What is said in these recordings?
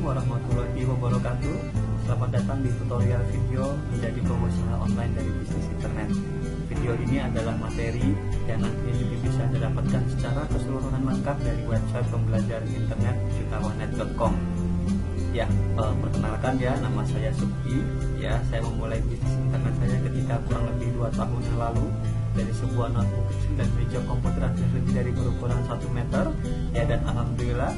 warahmatullahi wabarakatuh. Selamat datang di tutorial video menjadi pengusaha online dari bisnis internet. Video ini adalah materi yang nantinya juga bisa Anda dapatkan secara keseluruhan lengkap dari website pembelajaran internet jutawan.net.com. Ya, perkenalkan ya, nama saya Subki. Ya, saya memulai bisnis internet saya ketika kurang lebih 2 tahun yang lalu dari sebuah notebook kecil dan meja komputer yang lebih dari berukuran 1 meter. Ya, dan alhamdulillah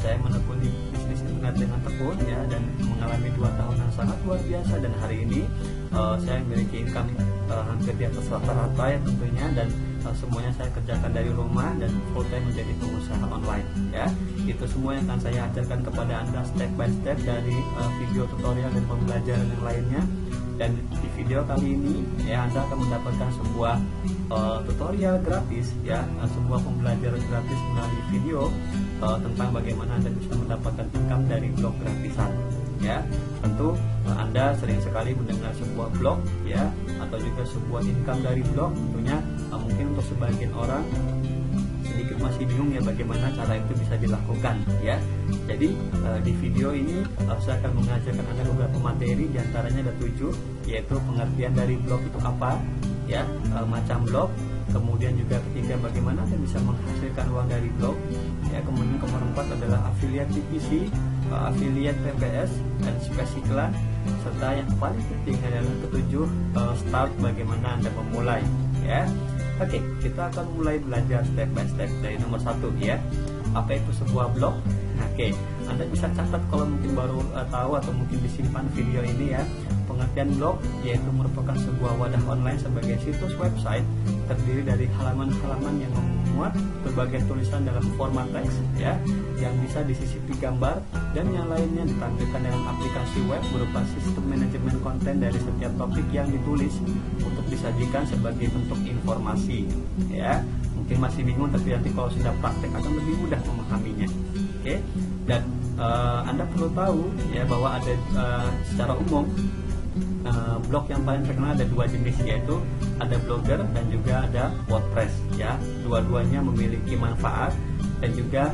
saya menekuni bisnis internet dengan tekun ya, dan mengalami 2 tahun yang sangat luar biasa. Dan hari ini saya memiliki income hampir di atas rata-rata ya tentunya, dan semuanya saya kerjakan dari rumah dan full time menjadi pengusaha online ya. Itu semua yang akan saya ajarkan kepada Anda step by step dari video tutorial dan pembelajaran yang lainnya. Dan di video kali ini ya, Anda akan mendapatkan sebuah tutorial gratis ya, sebuah pembelajaran gratis melalui video tentang bagaimana Anda bisa mendapatkan income dari blog gratisan ya. Tentu Anda sering sekali mendengar sebuah blog ya, atau juga sebuah income dari blog. Tentunya mungkin untuk sebagian orang sedikit masih bingung ya bagaimana cara itu bisa dilakukan ya. Jadi di video ini saya akan mengajarkan Anda beberapa materi, diantaranya ada 7, yaitu pengertian dari blog itu apa ya, macam blog, kemudian juga ketiga bagaimana Anda bisa menghasilkan uang dari blog ya, kemudian nomor 4 adalah affiliate PPC, affiliate PPS, dan space iklan, serta yang paling penting adalah ketujuh, start, bagaimana Anda memulai ya. Oke, kita akan mulai belajar step by step dari nomor 1 ya. Apa itu sebuah blog? Oke, Anda bisa catat kalau mungkin baru tahu atau mungkin disimpan video ini ya. Pengertian blog yaitu merupakan sebuah wadah online sebagai situs website terdiri dari halaman-halaman yang memuat berbagai tulisan dalam format teks ya, yang bisa disisipi gambar, dan yang lainnya ditampilkan dalam aplikasi web berupa sistem manajemen konten dari setiap topik yang ditulis untuk disajikan sebagai bentuk informasi ya. Mungkin masih bingung, tapi nanti kalau sudah praktek akan lebih mudah memahaminya. Oke, dan Anda perlu tahu ya bahwa ada secara umum blog yang paling terkenal ada 2 jenis, yaitu ada Blogger dan juga ada WordPress ya. Dua-duanya memiliki manfaat dan juga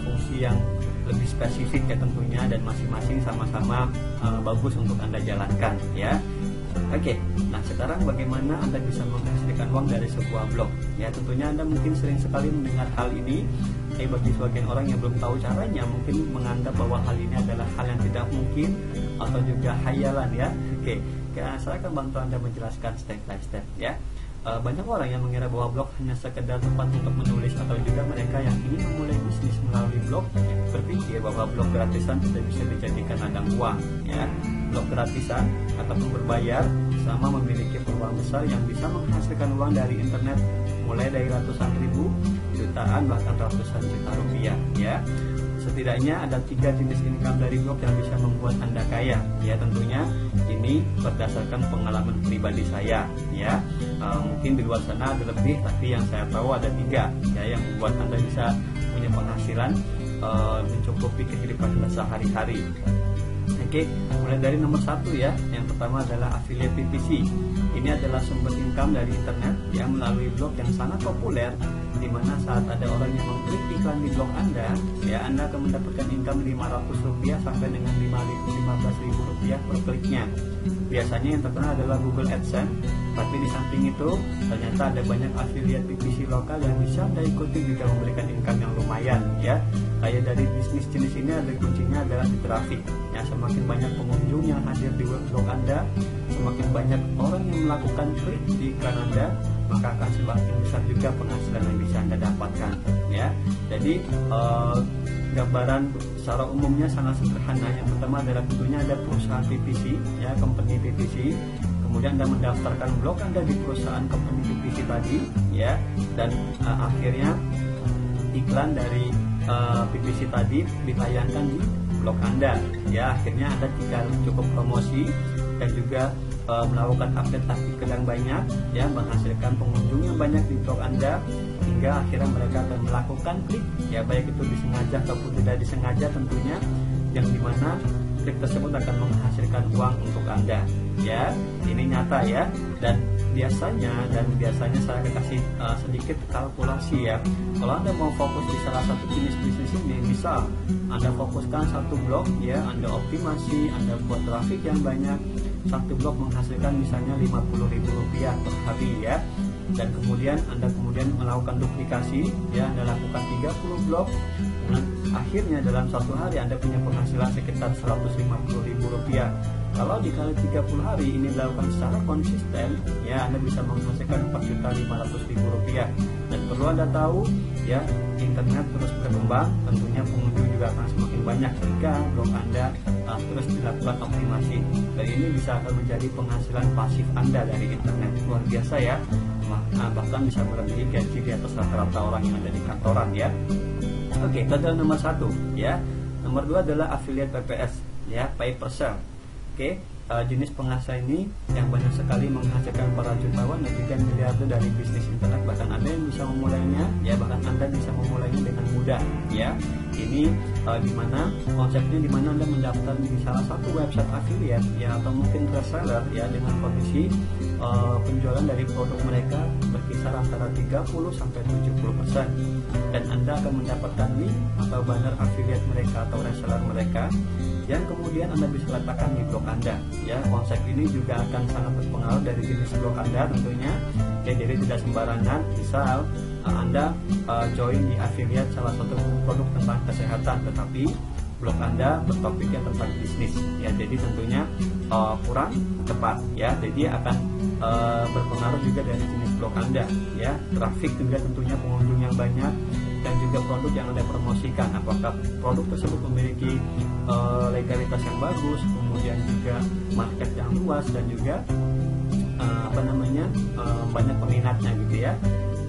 fungsi yang lebih spesifik ya tentunya, dan masing-masing sama-sama bagus untuk Anda jalankan ya. Oke, nah sekarang bagaimana Anda bisa menghasilkan uang dari sebuah blog ya. Tentunya Anda mungkin sering sekali mendengar hal ini, tapi bagi sebagian orang yang belum tahu caranya mungkin menganggap bahwa hal ini adalah hal yang tidak mungkin atau juga hayalan ya. Oke, saya akan bantu Anda menjelaskan step by step ya. Banyak orang yang mengira bahwa blog hanya sekedar tempat untuk menulis, atau juga mereka yang ingin memulai bisnis melalui blog berpikir bahwa blog gratisan tidak bisa dijadikan ladang uang ya. Blog gratisan ataupun berbayar sama memiliki peluang besar yang bisa menghasilkan uang dari internet mulai dari ratusan ribu, jutaan, bahkan ratusan juta rupiah ya. Setidaknya ada 3 jenis income dari blog yang bisa membuat Anda kaya ya. Tentunya ini berdasarkan pengalaman pribadi saya ya. Mungkin di luar sana ada lebih, tapi yang saya tahu ada 3 ya, yang membuat Anda bisa punya penghasilan mencukupi kehidupan Anda sehari-hari. Oke, mulai dari nomor 1 ya. Yang pertama adalah affiliate PPC. Ini adalah sumber income dari internet yang melalui blog yang sangat populer, di mana saat ada orang yang mengklik iklan di blog Anda ya, Anda akan mendapatkan income Rp500 sampai dengan Rp15.000 per kliknya. Biasanya yang terkenal adalah Google AdSense, tapi di samping itu ternyata ada banyak affiliate PPC lokal yang bisa Anda ikuti juga memberikan income yang lumayan ya. Kayak dari bisnis jenis ini ada kuncinya adalah di traffic ya. Semakin banyak pengunjung yang hadir di web blog Anda, semakin banyak orang yang melakukan klik di iklan Anda, maka akan semakin besar juga penghasilan yang bisa Anda dapatkan ya. Jadi gambaran secara umumnya sangat sederhana. Yang pertama adalah tentunya ada perusahaan PPC ya, company PPC. Kemudian Anda mendaftarkan blog Anda di perusahaan company PPC tadi ya, dan akhirnya iklan dari PPC tadi ditayangkan di blog Anda ya. Akhirnya Anda tinggal cukup promosi dan juga melakukan update artikel yang banyak ya, menghasilkan pengunjung yang banyak di blog Anda, hingga akhirnya mereka akan melakukan klik ya, baik itu disengaja ataupun tidak disengaja tentunya, yang dimana klik tersebut akan menghasilkan uang untuk Anda ya, ini nyata ya. Dan biasanya saya akan kasih sedikit kalkulasi ya. Kalau Anda mau fokus di salah satu jenis bisnis ini, misal Anda fokuskan satu blog ya, Anda optimasi, Anda buat traffic yang banyak, satu blog menghasilkan misalnya Rp50.000 per hari ya. Dan kemudian Anda melakukan duplikasi ya, Anda lakukan 30 blog, dan akhirnya dalam satu hari Anda punya penghasilan sekitar Rp150.000. Kalau dikali 30 hari ini dilakukan secara konsisten ya, Anda bisa menghasilkan Rp4.500.000. Dan perlu Anda tahu ya, internet terus berkembang, tentunya pengunjung juga akan semakin banyak jika blog Anda terus dilakukan optimasi. Dan ini bisa akan menjadi penghasilan pasif Anda dari internet. Luar biasa ya, bahkan bisa melebihi gaji di atas rata-rata orang yang ada di kantoran ya. Oke, itu adalah nomor 1 ya. Nomor 2 adalah affiliate PPS ya, pay per sale. Oke, jenis penghasilan ini yang banyak sekali menghasilkan para jutawan dan juga miliarder dari bisnis internet. Bahkan Anda yang bisa memulainya ya, bahkan Anda bisa memulainya dengan mudah ya. Ini dimana konsepnya, dimana Anda mendaftar di salah satu website affiliate ya, atau mungkin reseller ya, dengan kondisi penjualan dari produk mereka berkisar antara 30-70%, dan Anda akan mendapatkan link atau banner affiliate mereka atau reseller mereka yang kemudian Anda bisa letakkan di blog Anda ya. Konsep ini juga akan sangat berpengaruh dari jenis blog Anda tentunya ya, jadi tidak sembarangan. Misal Anda join di affiliate salah satu produk tentang kesehatan, tetapi blog Anda bertopiknya tentang bisnis ya, jadi tentunya kurang tepat ya. Jadi akan berpengaruh juga dari jenis blog Anda ya, traffic juga tentunya, pengunjung yang banyak, dan juga produk yang Anda promosikan, apakah produk tersebut memiliki legalitas yang bagus, kemudian juga market yang luas, dan juga banyak peminatnya gitu ya.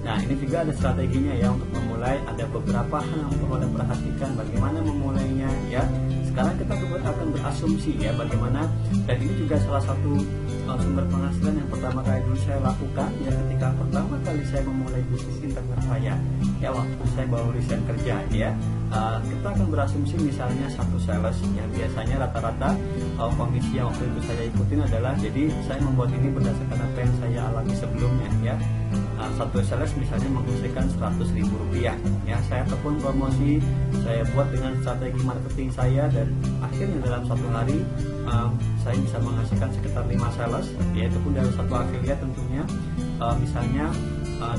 Nah, ini juga ada strateginya ya untuk memulai. Ada beberapa hal yang perlu Anda perhatikan bagaimana memulainya ya. Sekarang kita akan berasumsi ya bagaimana, dan ini juga salah satu sumber penghasilan yang pertama kali dulu saya lakukan ya, ketika pertama kali saya memulai bisnis internet saya ya, waktu saya baru resign kerja ya. Kita akan berasumsi misalnya satu sales ya, biasanya rata-rata komisi yang waktu itu saya ikutin adalah, jadi saya membuat ini berdasarkan apa yang saya alami sebelumnya ya. Satu sales misalnya menghasilkan Rp100.000 ya, saya tekun promosi, saya buat dengan strategi marketing saya, dan akhirnya dalam satu hari saya bisa menghasilkan sekitar 5 sales, yaitu pun dari satu affiliate tentunya. Misalnya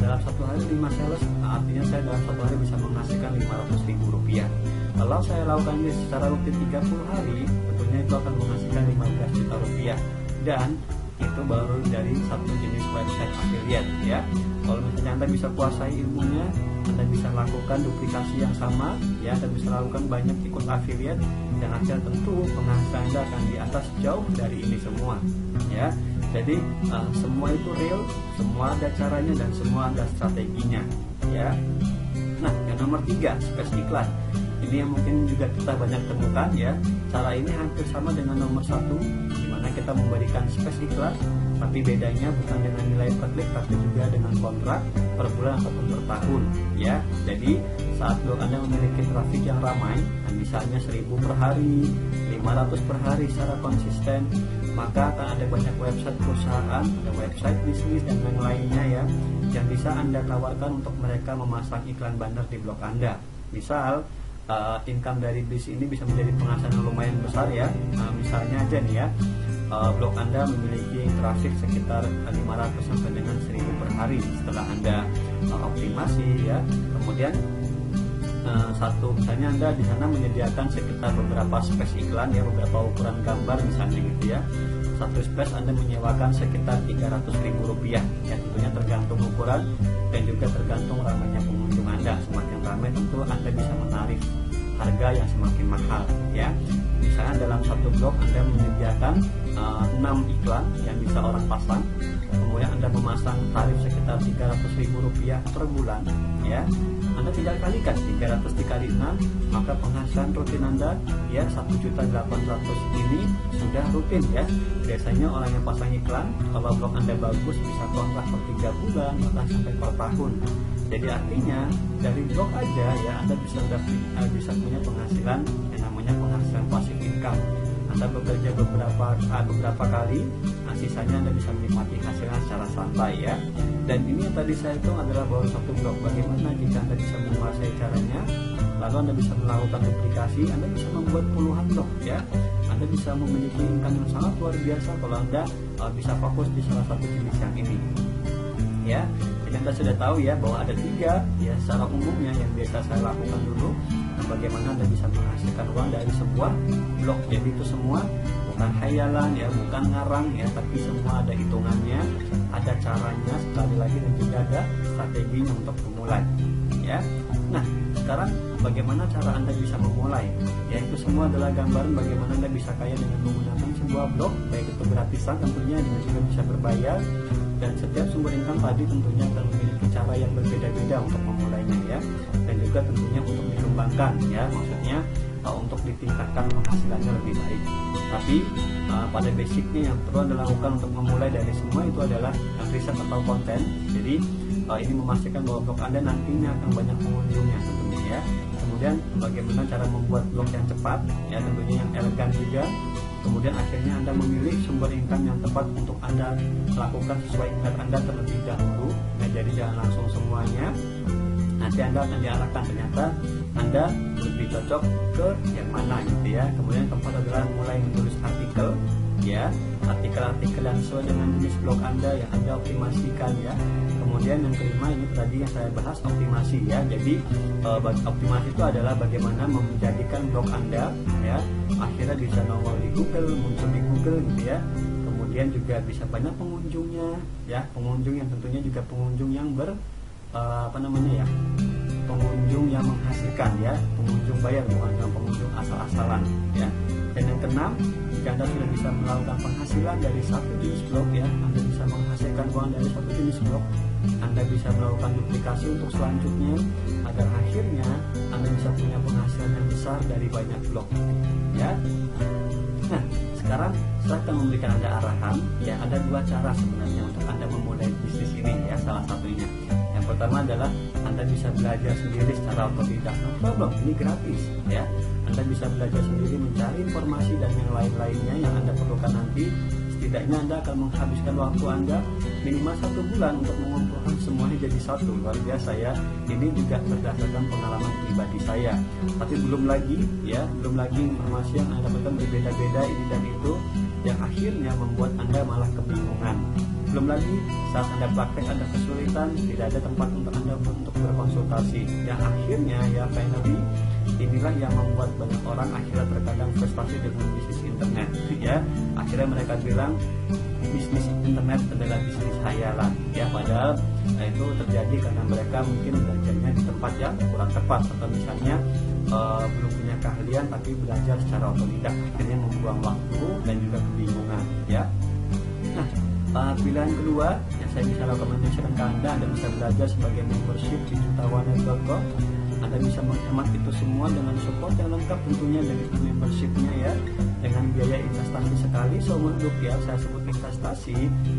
dalam satu hari 5 sales, artinya saya dalam satu hari bisa menghasilkan Rp500.000. Kalau saya lakukan ini secara rutin 30 hari, tentunya itu akan menghasilkan Rp15 juta, dan itu baru dari satu jenis website affiliate ya. Kalau misalnya Anda bisa kuasai ilmunya, Anda bisa lakukan duplikasi yang sama ya, dan bisa lakukan banyak ikut affiliate, dan akhirnya tentu penghasilan Anda akan di atas jauh dari ini semua ya. Jadi semua itu real, semua ada caranya, dan semua ada strateginya ya. Nah, yang nomor 3, space iklan. Ini yang mungkin juga kita banyak temukan ya. Cara ini hampir sama dengan nomor 1, dimana kita memberikan space iklan, tapi bedanya bukan dengan nilai per klik, tapi juga dengan kontrak per bulan ataupun per tahun ya. Jadi saat blog Anda memiliki traffic yang ramai, misalnya 1000 per hari, 500 per hari secara konsisten, maka akan ada banyak website perusahaan, ada website bisnis dan yang lainnya ya, yang bisa Anda tawarkan untuk mereka memasang iklan banner di blog Anda. Misal income dari bisnis ini bisa menjadi penghasilan yang lumayan besar ya. Misalnya aja nih ya, blog Anda memiliki traffic sekitar 500 sampai dengan 1000 per hari setelah Anda optimasi ya. Kemudian misalnya Anda di sana menyediakan sekitar beberapa space iklan ya, beberapa ukuran gambar misalnya gitu ya. Satu space Anda menyewakan sekitar Rp300.000 ya, tentunya tergantung ukuran dan juga tergantung ramainya pengunjung Anda. Semakin ramai tentu Anda bisa menarik harga yang semakin mahal ya. Misalnya dalam satu blog Anda menyediakan 6 iklan yang bisa orang pasang, kemudian Anda memasang tarif sekitar Rp300.000 per bulan ya. Anda tinggal kalikan 300 dikali 6, maka penghasilan rutin Anda ya 1.800.000 ini sudah rutin ya. Biasanya orang yang pasang iklan, kalau blog Anda bagus, bisa kontrak per 3 bulan bahkan sampai per tahun. Jadi artinya dari blog aja ya Anda bisa punya penghasilan yang namanya penghasilan passive income. Nah, Anda bekerja beberapa kali, sisanya Anda bisa menikmati hasilnya secara santai ya. Dan ini yang tadi saya hitung adalah baru satu blog. Bagaimana jika Anda bisa menguasai caranya, lalu Anda bisa melakukan duplikasi, Anda bisa membuat puluhan blog ya. Anda bisa memiliki income yang sangat luar biasa kalau Anda bisa fokus di salah satu jenis yang ini ya. Jadi Anda sudah tahu ya bahwa ada 3 ya secara umumnya yang biasa saya lakukan dulu. Nah, bagaimana Anda bisa menghasilkan uang dari sebuah blog. Jadi itu semua bukan khayalan ya, bukan ngarang ya, tapi semua ada hitungannya, ada caranya sekali lagi, dan juga ada strateginya untuk memulai ya. Nah, sekarang bagaimana cara Anda bisa memulai? Ya, itu semua adalah gambaran bagaimana Anda bisa kaya dengan menggunakan sebuah blog, baik itu gratisan tentunya, dan juga bisa berbayar. Dan setiap sumber income tadi tentunya akan memiliki cara yang berbeda-beda untuk memulainya ya. Dan juga tentunya untuk dikembangkan ya, maksudnya untuk ditingkatkan penghasilannya lebih baik. Tapi pada basicnya yang perlu Anda lakukan untuk memulai dari semua itu adalah riset atau konten. Jadi ini memastikan bahwa blog Anda nantinya akan banyak pengunjungnya tentunya ya. Kemudian bagaimana cara membuat blog yang cepat ya, tentunya yang elegan juga. Kemudian akhirnya Anda memilih sumber income yang tepat untuk Anda lakukan sesuai minat Anda terlebih dahulu. Nah, jadi jangan langsung semuanya. Nanti Anda akan diarahkan, ternyata Anda lebih cocok ke yang mana gitu ya. Kemudian keempat adalah mulai menulis artikel ya, artikel-artikel yang sesuai dengan jenis blog Anda yang Anda optimasikan ya. Kemudian yang kelima ini tadi yang saya bahas, optimasi ya. Jadi optimasi itu adalah bagaimana menjadikan blog Anda ya akhirnya bisa nongol di Google, muncul di Google gitu ya. Kemudian juga bisa banyak pengunjungnya ya, pengunjung yang tentunya juga pengunjung yang pengunjung yang menghasilkan ya, pengunjung bayar, bukan pengunjung asal-asalan ya. Dan yang keenam, jika Anda sudah bisa melakukan penghasilan dari satu jenis blog ya, Anda bisa menghasilkan uang dari satu jenis blog, Anda bisa melakukan duplikasi untuk selanjutnya agar akhirnya Anda bisa punya penghasilan yang besar dari banyak blog ya. Nah, sekarang saya akan memberikan Anda arahan ya. Ada 2 cara sebenarnya untuk Anda memulai bisnis ini ya. Salah satunya yang pertama adalah Anda bisa belajar sendiri secara otodidak. No problem, ini gratis ya. Anda bisa belajar sendiri, mencari informasi dan yang lain-lainnya yang Anda perlukan nanti. Setidaknya Anda akan menghabiskan waktu Anda minimal 1 bulan untuk mengumpulkan semuanya jadi satu. Luar biasa ya. Ini juga berdasarkan pengalaman pribadi saya. Tapi belum lagi informasi yang Anda dapatkan berbeda-beda ini dan itu, yang akhirnya membuat Anda malah kebingungan. Belum lagi saat Anda praktek Anda kesulitan, tidak ada tempat untuk Anda untuk berkonsultasi. Yang akhirnya ya finally inilah yang membuat banyak orang akhirnya terkadang frustasi dengan bisnis internet ya. Akhirnya mereka bilang bisnis internet adalah bisnis khayalan ya, padahal itu terjadi karena mereka mungkin belajarnya di tempat yang kurang tepat, atau misalnya belum punya keahlian tapi belajar secara otodidak, akhirnya membuang waktu dan juga kebingungan ya. Nah, pilihan kedua yang saya bisa rekomendasikan ke Anda bisa belajar sebagai membership di jutawanet.com. Anda bisa menghemat itu semua dengan support yang lengkap tentunya dari membershipnya ya, dengan biaya investasi sekali seumur hidup ya. Saya sebut investasi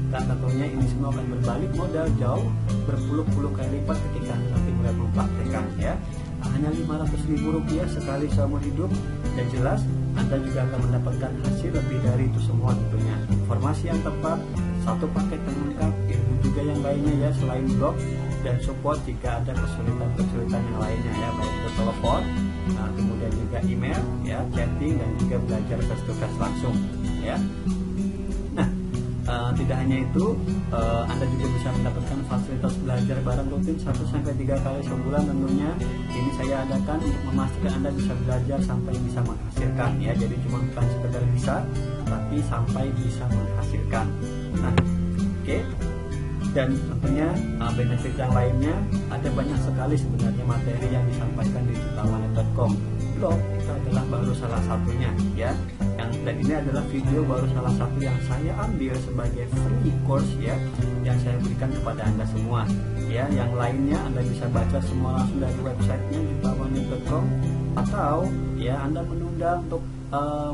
dan tentunya ini semua akan berbalik modal jauh berpuluh-puluh kali lipat ketika nanti mulai mempraktekkan ya. Hanya Rp500.000 sekali seumur hidup, dan jelas Anda juga akan mendapatkan hasil lebih dari itu semua tentunya. Informasi yang tepat, satu paket yang lengkap, ilmu juga yang lainnya ya selain blog, dan support jika ada kesulitan yang lainnya ya, baik itu telepon, kemudian juga email ya, chatting, dan juga belajar face to face langsung ya. Nah, tidak hanya itu, Anda juga bisa mendapatkan fasilitas belajar bareng rutin 1-3 kali sebulan tentunya. Ini saya adakan untuk memastikan Anda bisa belajar sampai bisa menghasilkan ya. Jadi cuma bukan sekedar bisa, tapi sampai bisa menghasilkan. Nah, oke. Dan tentunya benefit yang lainnya ada banyak sekali sebenarnya materi yang disampaikan di jutawanet.com. Blog itu adalah baru salah satunya ya. Dan ini adalah video baru salah satu yang saya ambil sebagai free course ya, yang saya berikan kepada Anda semua ya. Yang lainnya Anda bisa baca semua langsung dari websitenya jutawanet.com, atau ya Anda menunda untuk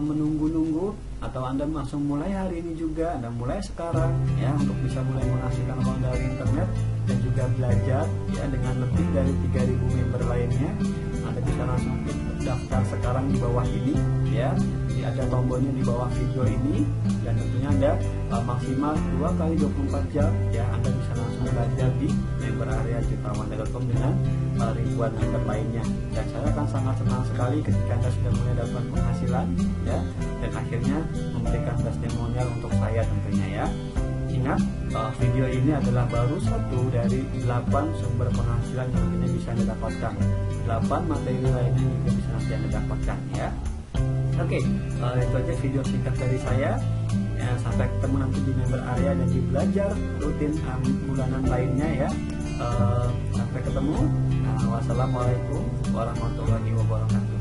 menunggu-nunggu, atau Anda langsung mulai hari ini juga, Anda mulai sekarang ya, untuk bisa mulai menghasilkan uang dari internet dan juga belajar ya dengan lebih dari 3.000 member lainnya. Anda bisa langsung daftar sekarang di bawah ini ya. ada tombolnya di bawah video ini, dan tentunya ada maksimal 2 kali 24 jam ya. Anda bisa langsung belajar di member area jutawan.com dengan ribuan member lainnya, dan saya akan sangat senang sekali ketika Anda sudah mulai dapat penghasilan ya, dan akhirnya memberikan testimonial untuk saya tentunya ya. Ingat, video ini adalah baru satu dari 8 sumber penghasilan yang nantinya bisa Anda dapatkan. 8 materi lainnya juga bisa nanti Anda dapatkan ya. Oke, itu aja video singkat dari saya ya. Sampai ketemu nanti di member area dan di belajar rutin bulanan lainnya ya. Sampai ketemu. Wassalamualaikum warahmatullahi wabarakatuh.